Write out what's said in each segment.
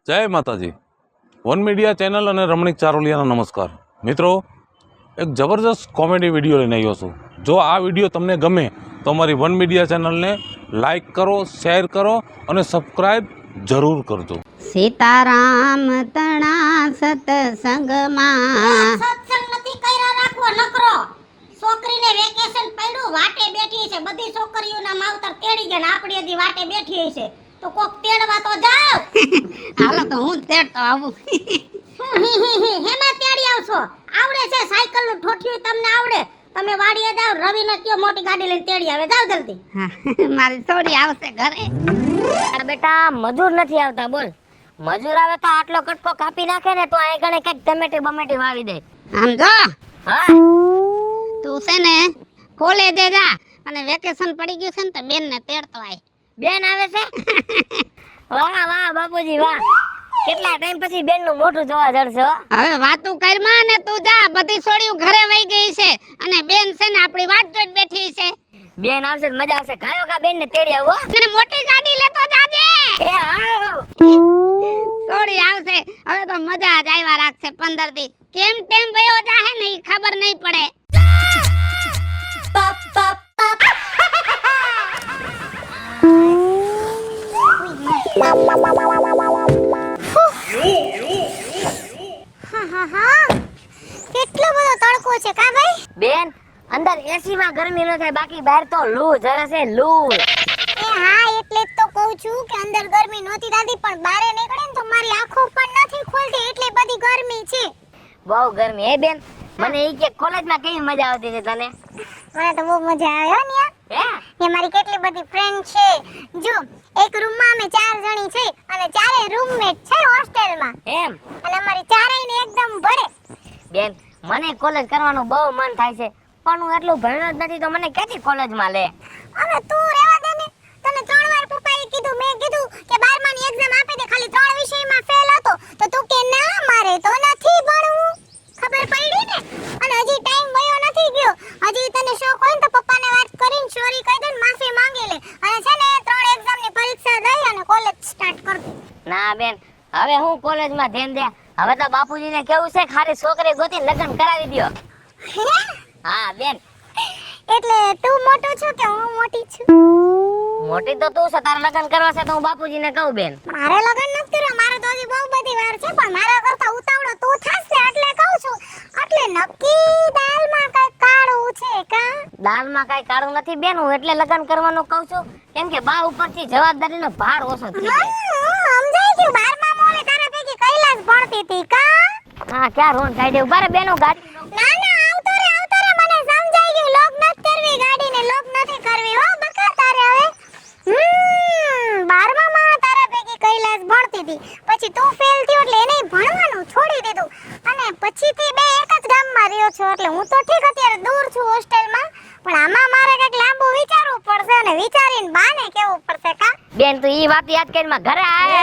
જય માતાજી. One media channel અને રમણીક ચારોલિયાનો નમસ્કાર. મિત્રો, એક જબરજસ્ત કોમેડી વિડીયો લઈને આવ્યો છું. જો આ વિડીયો તમને ગમે તો અમારી વન મીડિયા ચેનલને લાઈક કરો, શેર કરો અને સબસ્ક્રાઈબ જરૂર કરજો. સીતારામ તણા સત્સંગમાં સત્સંગ નથી કર્યા રાખવો નકરો. છોકરીને વેકેશન પડ્યું, વાટે બેઠી છે. બધી છોકરીઓના માવતર તેડી ગયા ને આપણી હજી વાટે બેઠી છે. તો કોક તેડવા તો જાવ. હાલો તો હું તેડતો આવું. હેમાં તેડી આવશો? આવડે છે સાયકલ નું ઠોઠિયું તમને આવડે? તમે વાડીએ જાવ, રવિને કયો મોટી ગાડી લઈને તેડી આવે. જાવ જલ્દી. હા, મારી છોડી આવશે ઘરે. અરે બેટા, મજૂર નથી આવતા. બોલ, મજૂર આવે તો આટલો કટકો કાપી નાખે ને તો અહીં ગણે કઈક ટમેટી બમેટી વાવી દે. આમ જો હા, તું છે ને કોલેજે જા અને વેકેશન પડી ગયું છે ને તો બેન ને તેડતો આય. બેન આવે છે? વાહ વાહ બાપુજી વાહ, કેટલા ટાઈમ પછી બેન નું મોઢું જોવા જડશે હો. હવે વાતું કરમાં ને તું જા. બધી છોડીઓ ઘરે વઈ ગઈ છે અને બેન છે ને આપણી વાટ જોઈ બેઠી છે. બેન આવશે તો મજા આવશે. ગાયો કા બેન ને તેડી આવો. અને મોટી ગાડી લેતો જાજે. એ આવો. છોડી આવશે. હવે તો મજા જ આવ્યા રાખશે 15 દી. કેમ ટેમ વયો જાહે ને ઈ ખબર નહીં પડે. કેટલો બધો તડકો છે કા ભાઈ? બેન, અંદર એસી માં ગરમી ન થાય, બાકી બહાર તો લૂ જરે છે લૂ. એ હા, એટલે જ તો કહું છું કે અંદર ગરમી નહોતી થતી, પણ બારે નીકળે ને તો મારી આંખો પણ નથી ખુલતી, એટલી બધી ગરમી છે. બહુ ગરમી. એ બેન, મને ઈ કે કોલેજ માં કેવી મજા આવતી છે તને? મને તો બહુ મજા આવે હો ન્યા. હે, એ મારી કેટલી બધી ફ્રેન્ડ છે. જો એક રૂમમાં અમે 4 જણી છે અને ચારે રૂમમેટ છે હોસ્ટેલમાં. એમ? અને અમારી ચારેયને એકદમ ભળે. બેન, મને કોલેજ કરવાનું બહુ મન થાય છે, પણ હું એટલું ભણ્યો જ નથી તો મને ક્યાંથી કોલેજ માં લે. હવે તું રહેવા દે ને. તને 3 વાર પપ્પાએ કીધું, મેં કીધું કે 12માની એક્ઝામ આપી દે, ખાલી 3 વિષયમાં ફેલ હતો તો તું કે ના, મારે તો નથી ભણવું. ખબર પડી ને? અને હજી ટાઈમ વયો નથી ગયો. હજી તને શોખ હોય ને તો પપ્પાને વાત કરીને સોરી કહી દે ને માફી માંગી લે. અને છે ને 3 એક્ઝામની પરીક્ષા દઈ અને કોલેજ સ્ટાર્ટ કર દે. ના બેન, હવે હું કોલેજ માં ધ્યાન દે. હવે તો બાપુજીને કેવું છે, ખાલી છોકરી ગોતી લગ્ન કરાવી દ્યો. હે? હા બેન. એટલે તું મોટો છો કે હું મોટી છું? મોટી તો તું છે, તારે લગ્ન કરવા છે તો હું બાપુજીને કહું. બેન, મારે લગન નથી કરવા, મારે તો હજી બહુ બધી વાર છે, પણ મારા કરતા ઉતાવળો તું થાશે એટલે કહું છું. એટલે નક્કી દાલમાં કઈ કાળું છે કા? દાલમાં કઈ કાળું નથી બેન, હું એટલે લગ્ન કરવાનું કહું છું કેમ કે બા ઉપરથી જવાબદારીનો ભાર ઓછો થઈ જાય. સમજાઈ ગયું. 12મા મોલે તારા પૈકી કૈલાસ ભણતી હતી કા? હા, ક્યાં રોન કાઢી દે. ઉભા રે બેનો, ગાડી ના ના, આવતો રે મને સમજાઈ ગયું. લોક નથી કરવી ગાડીને, લોક નથી કરવી હો બકા તારે હવે. 12મામાં તારા પૈકી કૈલાસ ભણતી હતી, પછી તું ફેલ થયો એટલે એને ભણવાનું છોડી દીધું અને પછીથી બે એક જ ગામમાં રહ્યો છો. એટલે હું તો ઠીક અત્યારે દૂર છું હોસ્ટેલમાં, પણ આમાં મારે કંઈક લાંબુ વિચારવું પડશે અને વિચારીને બાને કેવું પડશે કા? બેન, તું ઈ વાત યાદ કરીને માં ઘરે આય.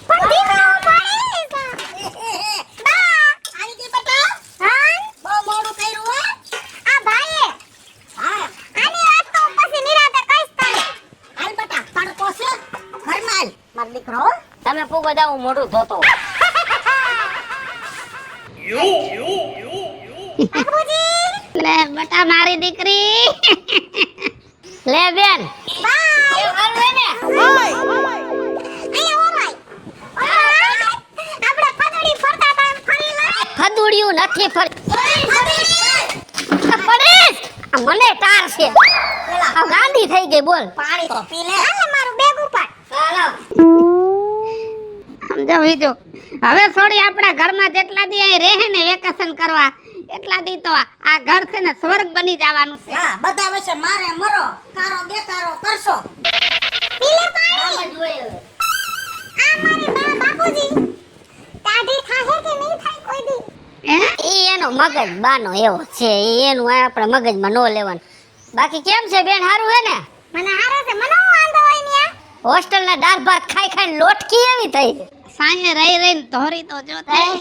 પણ દીકરો પડીશ. બા આવી ગઈ બેટા. હા, બહુ મોડું કર્યું હો આ ભાઈએ. હા, આની વાત તો પછી નિરાતે કઈશ તને. હાલ બેટા, તડકો છે ઘરમાં હાલ માર દીકરો. તમે પૂગો જાવ, હું મોઢું ધોતો. બાપુજી. લે બટા મારી દીકરી. લે બેન, બાય. આપણે ફદડી ફરતા હતા એમ ફરી લે. ફદુડિયું નથી ફર પડીશ. આ મને તાર છે. આ ગાંડી થઈ ગઈ. બોલ, પાણી તો પી લે. હાલે મારું બેગ ઉપાડ. સમજો બીજું. હવે છોડી આપણા ઘરમાં જેટલા દી અહીં રહે ને વેકેશન કરવા, એટલા દી તો આ ઘર છે ને સ્વર્ગ બની જવાનું છે. હા, બધા વચ્ચે મારે મરો, કારો બેકારો કરશો. પીલે પાણી. આ મારી બા બાપુજી તાડી થાહે કે નહીં થાય કોઈ દી? હે? ઈ એનો મગજ બાનો એવો છે, ઈ એનું આપણે મગજમાં નો લેવાનું. બાકી કેમ છે બેન, હારું હે ને? મને હારે છે, મને હું વાંધો હોય ને આ. હોસ્ટેલ ના દાળ ભાત ખાઈ ખાઈને લોટકી એવી થઈ. સાંજે રહી રહીને ધોરી તો જો થાય.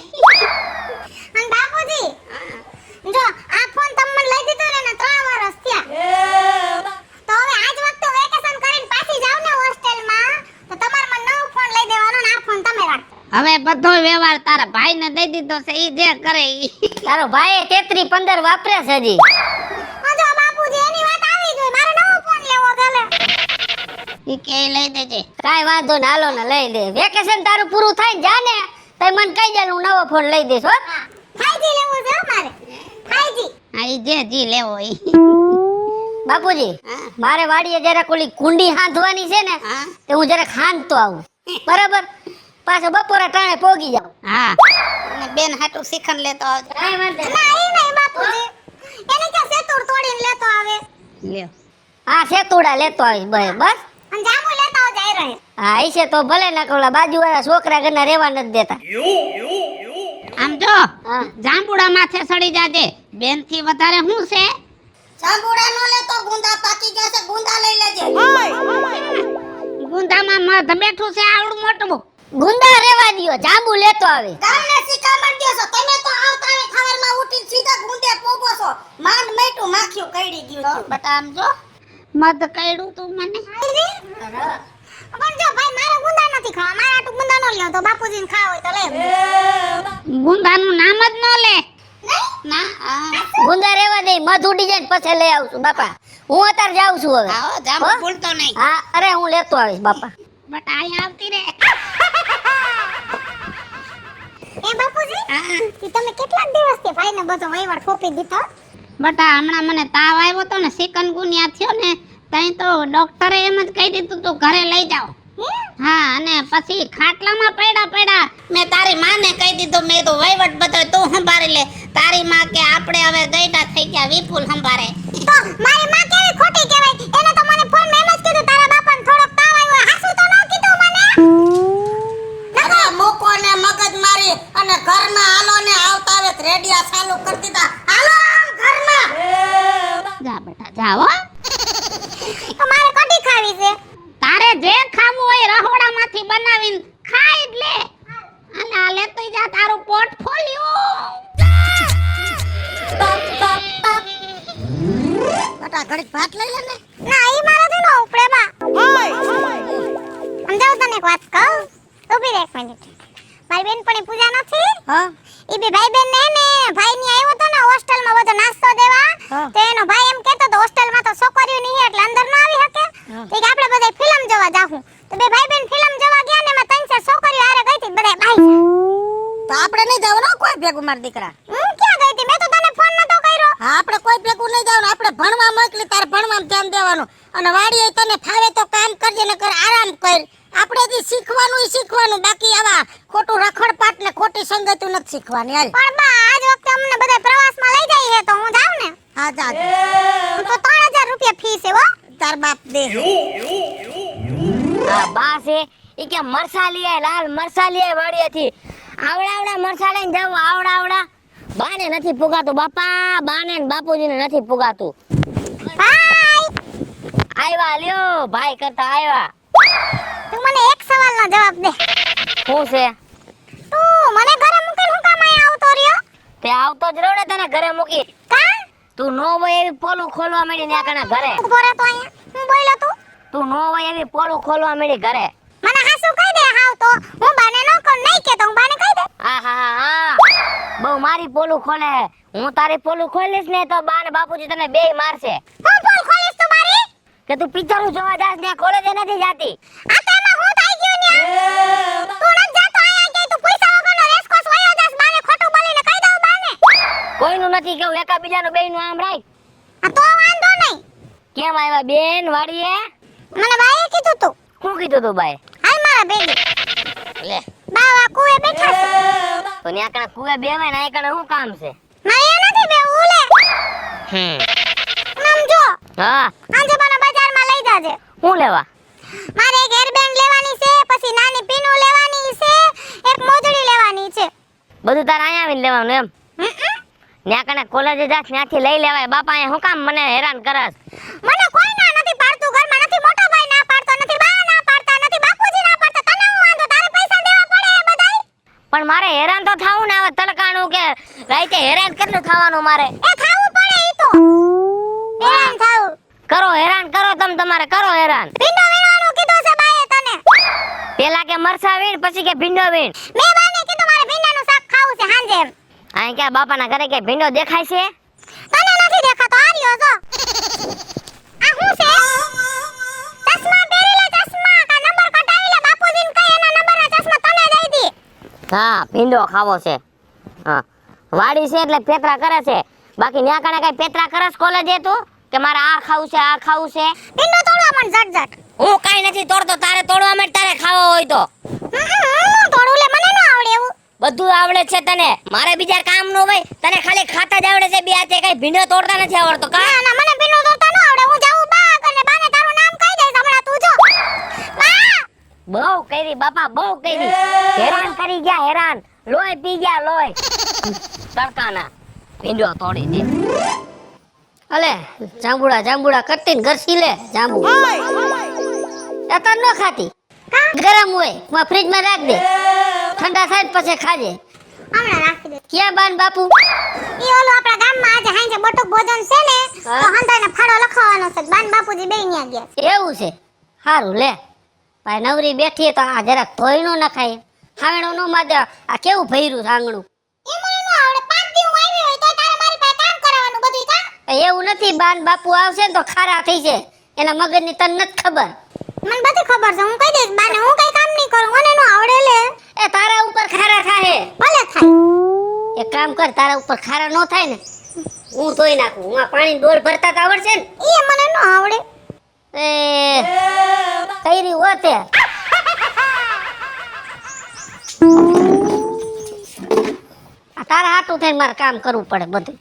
અને બાપુજી જો આ ફોન તમને લઈ દીધો ને 3 વર્ષ થયા, તો હવે આજ વખતે વેકેશન કરીને પાછી જાવ ને હોસ્ટેલમાં તો તમારે મને નવો ફોન લઈ દેવાનો ને આ ફોન તમે હવે બધો વ્યવહાર તારા ભાઈને દઈ દીધો છે, ઈ જે કરે ઈ. તારો ભાઈ 33 15 વાપરે છે હજી. જો બાપુજી એની વાત આવી જોઈ, મારે નવો ફોન લેવો ગલે. ઈ કે લઈ દેજે. કાઈ વાંધો ને, હાલો ને લઈ દે. વેકેશન તારું પૂરું થાય ને જા ને, તઈ મને કહી દે, હું નવો ફોન લઈ દઈશ હો. 5G લેવો છે મારે, 5G. હા ઈ જે જી લેવો ઈ. બાપુજી, મારે વાડીએ જરાક ઓલી કુંડી હાંધવાની છે ને, હા તે હું જરાક હાંધતો આવું, બરાબર? પાછો બપોરે ટાણે પોગી જાઉં. હા અને બેન હાટુ શીખન લેતો આવજો. કાઈ વાંધો નહીં. ના ઈ નહીં બાપુજી, એને કે સેતુર તોડીને લેતો આવે. લ્યો. હા સેતુડા લેતો આવીશ બસ. અને જામુ લેતો આવ જાય રહે. હા ઈ છે તો ભલે ના કોલા બાજુવાળા છોકરા ઘરના રહેવા નથી દેતા. આમ જો હા. જાંબુડા માથે સડી જાજે. બેન થી વધારે હું છે? જાંબુડા નો લેતો, ગુંદા પાકી ગયા છે, ગુંદા લઈ લેજે. ગુંદામાં મધ બેઠું છે આવડું મોટું. ગુંદા રહેવા દ્યો, જાંબુ લેતો આવે. ગામને શિકામણ દ્યો છો તમે, તો આવતા આવે ખબરમાં ઉઠીને સીધા ગુંદે પોગો છો. માંડ મેટું માખ્યું કઈડી ગયું છે. બટા આમ જો મધ કઈડું તું મને. પણ જો ભાઈ મારે ગુંદા નથી ખાવા, મારે આટલું ગુંદા નો લ્યો, તો બાપુજીને ખાવ હોય તો લે. ગુંદાનું નામ જ ન લે. ના ગુંદા રહેવા દે, મધ ઉડી જાય ને પછી લઈ આવશું બાપા. હું અત્યારે જાઉં છું હવે. આવો જાંબુ હો? ભૂલતો નહીં. હા અરે હું લેતો આવીશ બાપા. બટા અહીંયા આવતી રે. એ બાપુજી, હા. ઈ તમે કેટલા દિવસથી ભાઈને બધો વહીવટ સોંપી દીધો? બટા હમણાં મને તાવ આવ્યો તો ને, સિકનગુનિયા થયો ને, તઈ તો ડોક્ટરે એમ જ કહી દીધું તું ઘરે લઈ જાઓ. હા અને પછી ખાટલામાં પડ્યા મેં તારી માને કહી દીધું, મેં તો વહીવટ બધો તું સંભાળી લે. તારી માં કે આપણે હવે ગઈડા થઈ ગયા, વિપુલ સંભાળે. તો મારી માં કેવી ખોટી કહેવાય, એને તો મને ફોન માં એમ જ કીધું તારા બાપાને થોડોક તાવ આવ્યો, હાસુ તો ન કીધું મને. નકા મૂકો ને મગજ મારી અને ઘરમાં હાલો ને આવતા આવે રેડિયા ચાલુ કરી દીધા. હાલો આમ ઘરમાં. જા બેટા જા હો. તો મારે કઢી ખાવી છે. તારે જે ખાવું હોય રહોડામાંથી બનાવીને ખાઈ જ લે. અને આ લેતી જા તારું પોર્ટફોલિયો. બટા ઘડીક ભાત લઈ લે ને. ના ઈ મારાથી ન ઉપડે બા. સમજાવું તને એક વાત કહું? ઊભી રહે એક મિનિટ. મારી બેનપણી પૂજા નથી? હા ઈ બે ભાઈ બેન ને ભાઈ ની આવ્યો તો ને હોસ્ટેલમાં બધો નાસ્તો દેવા. હા. તો એનો ભાઈ એમ કહેતો તો હોસ્ટેલમાં તો છોકરીઓ નહીં એટલે અંદર ન આવી શકે. તો કે આપણે બધા ફિલ્મ જોવા જાહું. તો બે ભાઈ બેન ફિલ્મ જોવા ગયા ને એમાં ત્રણ ચાર છોકરીઓ હારે ગઈ હતી, બધા બાઈ. તો આપણે નહીં જવાનું કોઈ ભેગું માર દીકરા. હું ક્યાં ગઈ હતી? મેં તો તને ફોન નતો કર્યો. હા આપણે કોઈ ભેગું નહીં જવાનું, આપણે ભણવા મોકલી, તારે ભણવામાં ધ્યાન દેવાનું. અને વાડીએ તને ફાવે તો કામ કરજે ને કર આરામ કર. આપણે જે શીખવાનું ઈ શીખવાનું, બાકી આવા ખોટું રખડપાટ ને ખોટી સંગતું નથી શીખવાની. હાલ પણ બા આજ વખતે અમને બધા પ્રવાસમાં લઈ જાય છે તો હું જાઉં ને. હા જા તો 3000 રૂપિયા ફી છે હો. તાર બાપ દે. હા બા છે ઈ કે મરસા લઈ આય, લાલ મરસા લઈ આય વાડીએથી. આવડા મરસા લઈને જાવ, આવડા બાને નથી પુગાતું બાપા, બાને ને બાપુજીને નથી પુગાતું. ભાઈ આવ્યા લ્યો, ભાઈ કરતા આવ્યા. તું મને એક સવાલનો જવાબ દે. શું છે? તું મને ઘરે મૂકીને હું કામ અહીંયા આવતો રહ્યો? તે આવતો જ રહ્યો ને તને ઘરે મૂકી. કા? તું નો હોય એવી પોલું ખોલવા માંડી ને કણા ઘરે. ઉભો રહે તો અહીંયા. હું બોલ્યો તું? તું નો હોય એવી પોલું ખોલવા માંડી ઘરે. મને હાસુ કહી દે હાવ તો. હું બાને નો કહું, નહીં કે તો હું બાને કહી દે. હા બહુ મારી પોલું ખોલે. હું તારી પોલું ખોલીશ ને તો બા ને બાપુજી તને બેય મારશે. હું પોલ ખોલીશ તું મારી? કે તું પિક્ચર જોવા જાસ ને કોલેજે નથી જાતી. આ તો એમાં હું થઈ ગયું ને? તું નથી જાતો અહીંયા કે તું પૈસા વગરનો રેસકોર્સ વયો જાસ, બાને ખોટું બોલીને કહી દઉં બાને. કોઈનું નથી કેવું, એકા બીજાનું બેયનું આમ રાખ. આ તો વાંધો નહીં. કેમ આવ્યા બેન વાડીએ? મને બાએ કીધું તું. શું કીધું તું ભાઈ? હાલ મારા ભેગી. લે બાવા કુએ બેઠા છે. તો ન્યા કણે કુએ બેવાય ને આ કણે શું કામ છે? મારે એ નથી બેવું લે. નામ જો. હા આજે મને બજારમાં લઈ જાજે. શું લેવા? મારે એક હેરબેન્ડ લેવાની છે, પછી નાની પીનું લેવાની છે, એક મોજડી લેવાની છે. બધું તારે અહીંયા આવીને લેવાનું એમ? ન્યા કણે કોલેજે જાસ ત્યાંથી લઈ લેવાય. બાપા અહીંયા શું કામ મને હેરાન કરસ? મને કોઈ ના નથી પાડતું, ઘરમાં નથી મોટો ભાઈ ના પાડતો, નથી બા ના પાડતા, નથી બાપુજી ના પાડતા. તને હું વાંધો? તારે પૈસા દેવા પડે એ બધાય. પણ મારે હેરાન તો થાવું ને, હવે તલકાણું કે રાઈતે હેરાન કેટલું થવાનું મારે? એ ખાવું પડે ઈ તો. હેરાન થાવું. કરો હેરાન કરો, તમે તમારે કરો હેરાન. ભીંડો વીણવાનું કીધું છે બાએ તને. પેલા કે મરસા વીણ પછી કે ભીંડો વીણ. મેં બાને કીધું મારે ભીંડાનું શાક ખાવું છે હાંજે એમ. આ ક્યાં બાપાના ઘરે કે ભીંડો દેખાય છે? તને નથી દેખાતો આ રહ્યો જો. આ હું છે? ચશ્મા પહેરી લે ચશ્મા કા નંબર કઢાવી લે બાપુજીને કહી એના નંબરના ચશ્મા તને દઈ દી. હા ભીંડો ખાવો છે. હા વાડી છે એટલે પેતરા કરે છે. બાકી ન્યા કણે કઈ પેતરા કરસ કોલેજે તું કે મારે આ ખાવું છે આ ખાવું છે? ભીંડો તોડવા મન ઝટ. હું કઈ નથી તોડતો, તારે તોડવા માટે તારે ખાવો હોય તો. તોડું લે મને ન આવડે એવું. બધું આવડે છે તને, મારે બીજા કામ નો હોય. તને ખાલી ખાતા જ આવડે છે, બે હાથે કઈ ભીંડો તોડતા નથી આવડતો કા? ના મને ભીંડો તોડતા ન આવડે. હું જાઉં બા અને બાને તારું નામ કહી દઈશ હમણાં તું જો. બા બહુ કરી બાપા બહુ કરી, હેરાન કરી ગયા હેરાન, લોહી પી ગયા લોહી. તડકાના ભીંડો તોડી દે. અલે જાંબુડા કરતી ને ઘરસી લે જાંબુ. અત્યારે ન ખાતી, ગરમ હોય ફ્રીજ માં રાખ દે, ઠંડા થાય પછી ખાજે. હમણાં રાખી દે. ક્યાં બાન બાપુ? ઈ ઓલું આપણા ગામમાં આજે હાંજે બટુક ભોજન છે ને તો હંધાઈને ફાળો લખવાનો છે. બાન બાપુજી બેય ન્યા ગયા છે. એવું છે, સારું લે. ભાઈ નવરી બેઠી તો આ જરાક ધોઈનું ન ખાય, ખાવણું ન માદે. આ કેવું ભર્યું છે આંગણું? એ મને ન આવડે. 5 દી હું આવી હોય તો તારે મારી પાસે કામ કરાવવાનું બધું કા? એવું નથી, બાન બાપુ આવશે ને તો ખારા થઈ છે. એના મગજની તને નથી ખબર. મને બધી ખબર છે. હું કહી દઈશ બાને હું કઈ કામ નહીં કરું. મને ન આવડે લે. એ તારા ઉપર ખારા થાય. ભલે થાય. એક કામ કર, તારા ઉપર ખારા ન થાય ને હું ધોઈ નાખું. હું આ પાણી ડોલ ભરતા તો આવડશે ને? એ મને ન આવડે. એ કઈરી હોતે આ તારા હાટું થઈને મારે કામ કરવું પડે બધું.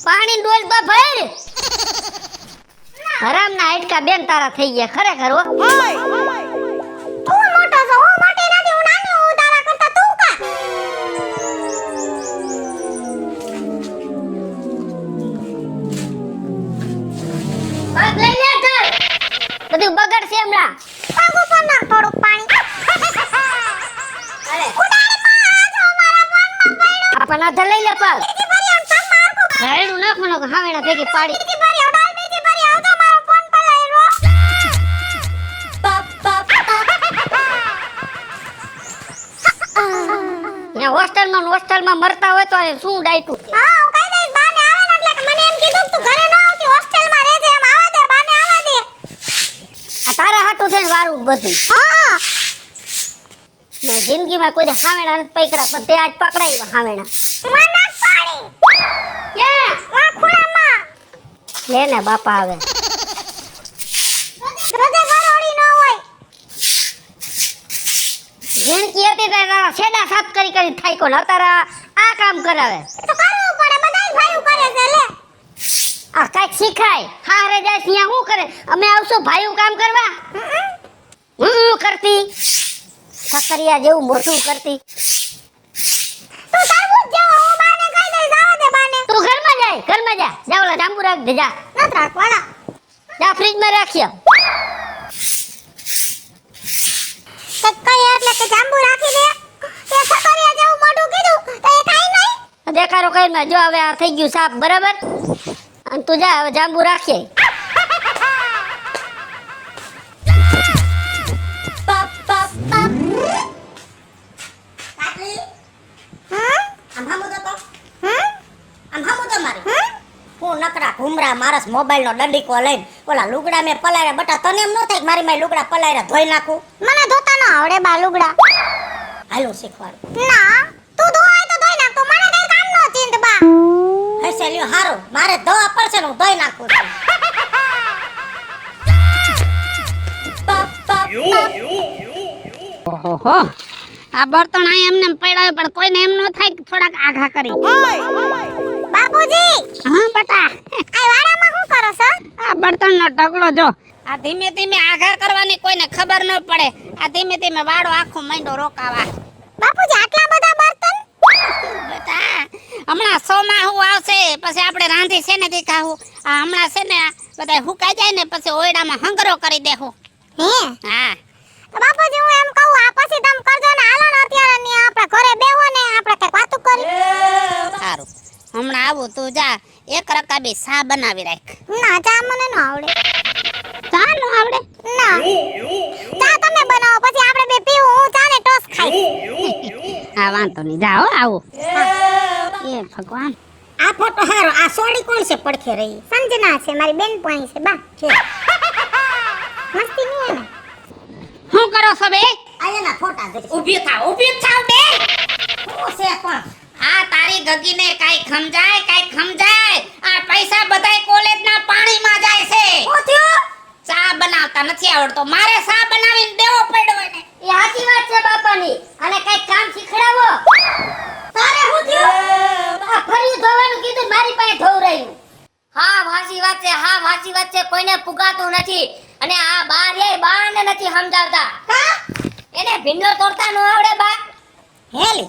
પાણી ડોલ તો ભર. હરામના હાડકા બેન તારા થઈ ગયા ખરેખર હો. તું મોટો છો, હું મોટી નથી. હું નાની હું. તારા કરતા તું કા? પગ લઈ લે ચાલ, બધું બગડશે હમણાં. પગ ઉપર નાખ થોડુંક પાણી. અરે ઉડાડ માં જો મારા ફોનમાં પડ્યો. આપણ આ લઈ લે પગ. બીજી ભરી આમ સમ મારકું. રાયડું નાખવાનું કે હાવેણા ભેગી પાડી. બીજી ભરી ઉડાડ. બીજી ભરી આવજો મારો ફોન પલાયરો. હોસ્ટેલમાં મરતા હોય તો શું ડાયટું? હા હું કહી દઈશ બાને આવે ને એટલે મને એમ કીધું કે તું ઘરે ન આવતી હોસ્ટેલમાં રહેજે એમ. આવા દે બાને આવા દે. આ તારા હાટું થઈને વારું બધું. હા મેં જિંદગીમાં કોઈ હાવેણા નથી પકડ્યા, પણ તે આજ પકડાઈ હાવેણા. માં નાખ પાણી. ક્યાં? માં ખુણામાં. લે ને બાપા આવે. હૃદય ગરોળી ન હોય. જિંદગી હતી તારા છેડા સાફ કરી થાય કોણ, તારા આ કામ કરાવે. તો કરવું પડે. બધાય ભાઈઓ કરે છે લે. આ કાંઈક શીખાય. હારે જાય ત્યાં શું કરે? અમે આવશું ભાઈઓ કામ કરવા? હું કરતી સકરિયા જેવું મોટું કરતી. તું તરબૂચ જેવો. હું બાને કહી દઈશ આવા દે બાને. તું ઘરમાં જા. જા ઓલા જાંબુ રાખ દે જા. નત રાખવાના. જા ફ્રીજમાં રાખ્યો. તો કઈ એટલે કે જાંબુ રાખી દે. તે સકરિયા જેવું મોઢું કીધું તો એ કાઈ નહીં. દેખાડો કઈ ના. જો હવે આ થઈ ગયું સાફ બરાબર. અને તું જા હવે જાંબુ રાખીએ. ઘુમરા મારસ મોબાઈલ નો દંડીકો લઈને ઓલા લુગડા મે પલાયરા. બટા તને એમ ન થાય મારી માય લુગડા પલાયરા ધોઈ નાખું? મને ધોતા ન આવડે બા લુગડા. હાલો શીખવાડું. ના તું ધોવાય તો ધોઈ નાખ. તું મને કઈ કામ નો ચિંત બા. હશે લ્યો હારું, મારે ધોવા પડશે ને હું ધોઈ નાખું છું. ઓહો આ બર્તન આ એમને પડ્યા પણ કોઈને એમ ન થાય કે થોડાક આઘા કરી. બાપુજી હા બટા, આ વાડામાં શું કરો છો? આ બર્તનનો ઢગલો જો. આ ધીમે ધીમે આઘા કરવાની કોઈને ખબર ન પડે. આ ધીમે ધીમે વાડો આખો માંડો રોકાવા. બાપુજી આટલા બધા બર્તન? બેટા હમણાં સોમાહુ આવશે પછી આપણે રાંધી છે ને ખાવું. આ હમણાં છે ને બધા હુકાઈ જાય ને પછી ઓયડામાં હંગરો કરી દેહું. હે હા તો બાપુજી હું એમ કહું આ પછી તમે કરજો ને હાલો ને અત્યારે ની આપણે ઘરે બેહો ને આપણે કઈ વાતું કરી. સારું હમણાં આવું તું જા. એક રકાબી સા બનાવી રાખ. ના ચા મને ન આવડે. ચા ન આવડે? ના ચા તમે હા વાંધો નહીં જા હો આવું એ ભગવાન આ ફોટો હારો. આ સોડી કોણ છે પડખે રહી? સંજના છે, મારી બેન પાણી છે બા. છે મસ્તી નહીં એને. શું કરો છો બે આ એના ફોટા છે. ઊભી થાવ બે શું છે પણ આ તારી ગગીને કાઈ ખમજાય આ પૈસા બધાય કોલેજના પાણીમાં જાય છે શું થયું? ચા બનાવતા નથી આવડતો મારે ચા બનાવીને દેવો પડ્યો એને એ સાચી વાત છે બાપાની. અને કઈક કામ શીખડાવો. તારે શું થયું? આ ફરી ધોવાનું કીધું મારી પાસે ધોવરાયું. હા વાસી વાત છે કોઈને પુગાતું નથી. અને આ બા રે બાને નથી સમજાવતા. એને ભીંડો તોડતા ન આવડે બા. હેલી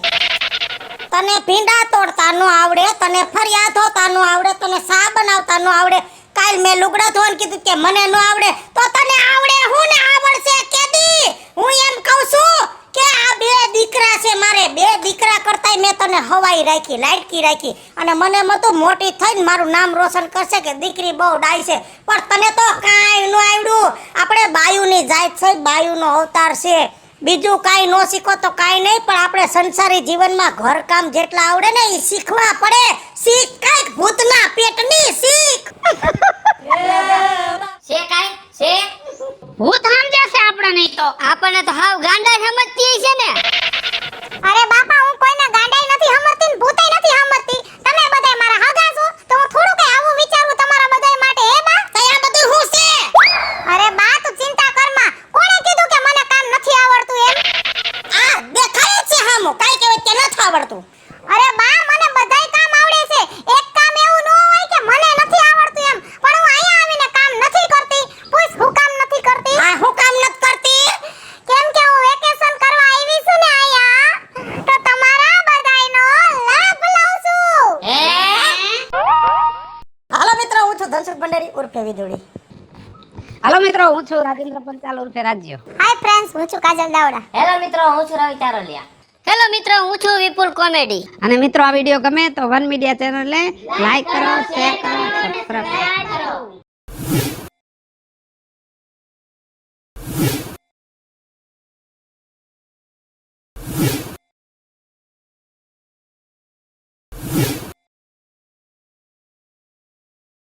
તને ભીંડા તોડતા નો આવડે, તને ફરિયાદ હોતા નો આવડે, તને સા બનાવતા નો આવડે. કાલ મેં લુગડા ધોવાનું કીધું કે મને નો આવડે, તો તને આવડે હું ને આવડશે કેદી? હું એમ કહું છું કે આ બે દીકરા છે મારે, બે દીકરા કરતાંય મેં તને હવાઈ રાખી, લાડકી રાખી. અને મને મતું મોટી થઈને મારું નામ રોશન કરશે કે દીકરી બહુ ડાય છે. પણ તને તો કાંઈ ન આવડ્યું. આપણે બાયુની જાત છે, બાયુનો અવતાર છે. બીજું કાંઈ ન શીખો તો કાંઈ નહીં, પણ આપણે સંસારી જીવનમાં ઘરકામ જેટલા આવડે ને એ શીખવા પડે. શીખ કાંઈક ભૂતના પેટની શીખ. છે કાઈ છે ભૂત સમજે છે આપણે નહીં તો આપણને તો હાવ ગાંડા સમજતી છે ને. અરે બાપા, હું કોઈને ગાંડાઈ નથી સમજતી ને ભૂતાઈ નથી સમજતી. તમે બધાય મારા હગા છો, તો હું થોડું કઈ આવું વિચારું તમારા બધાય માટે. હે બા, તયા બધું હું છે? અરે બા તું ચિંતા કરમાં. કોણે કીધું કે મને કામ નથી આવડતું એમ? આ દેખાય છે હામું, કાંઈ કહેવાય કે નથી આવડતું. અરે બા, મને બધાય કામ આવડે છે. એક કામ એવું ન હોય કે મને નથી આવડતું એમ. પણ હું અહીંયા આવીને કામ નથી કરતી. પૂછ હું કામ નથી કરતી? આ હું કામ નથી કરતી? કેમ કે હું વેકેશન કરવા આવી છું ને અહીંયા, તો તમારા બધાયનો લાભ લઉં છું. હાલો મિત્રો, હું છું ધનસુખ ભંડારી ઉર્ફે વિદુડી. હાલો મિત્રો હું છું રાજેન્દ્ર પંચાલ ઉર્ફે રાજ્ય હાય ફ્રેન્ડ્સ, હું છું કાજલ દાવડા. હેલો મિત્રો, હું છું રવિ ચારોલિયા. હેલો મિત્રો, હું છું વિપુલ કોમેડી. અને મિત્રો આ વિડીયો ગમે તો વન મીડિયા ચેનલને લાઈક કરો શેર કરો સબસ્ક્રાઇબ કરો